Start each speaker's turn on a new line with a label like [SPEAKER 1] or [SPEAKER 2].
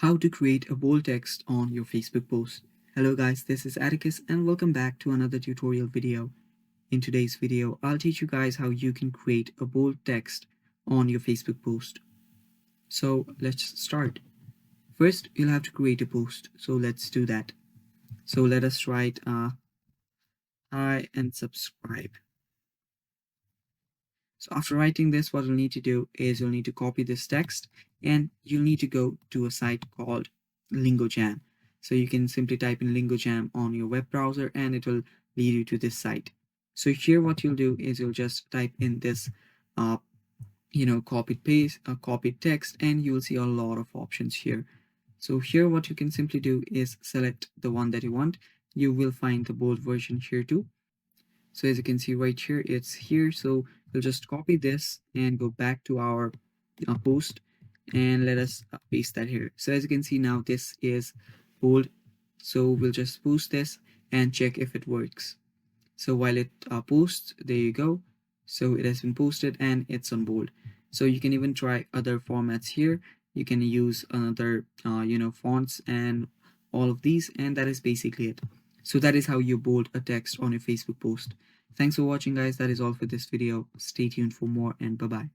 [SPEAKER 1] How to create a bold text on your Facebook post. Hello guys, this is Atticus and welcome back to another tutorial video. In today's video, I'll teach you guys how you can create a bold text on your Facebook post. So let's start. First, you'll have to create a post. So let's do that. So let us write hi and subscribe. So after writing this, what you'll need to do is you'll need to copy this text and you'll need to go to a site called LingoJam. So you can simply type in LingoJam on your web browser and it will lead you to this site. So here what you'll do is you'll just type in this copied text, and you will see a lot of options here. So here what you can simply do is select the one that you want. You will find the bold version here too. So as you can see right here, it's here. So we'll just copy this and go back to our post and let us paste that here. So as you can see now, this is bold. So we'll just post this and check if it works. So while it posts, there you go. So it has been posted and it's on bold. So you can even try other formats here. You can use another fonts and all of these, and that is basically it. So that is how you bold a text on your Facebook post. Thanks for watching guys. That is all for this video. Stay tuned for more and bye bye.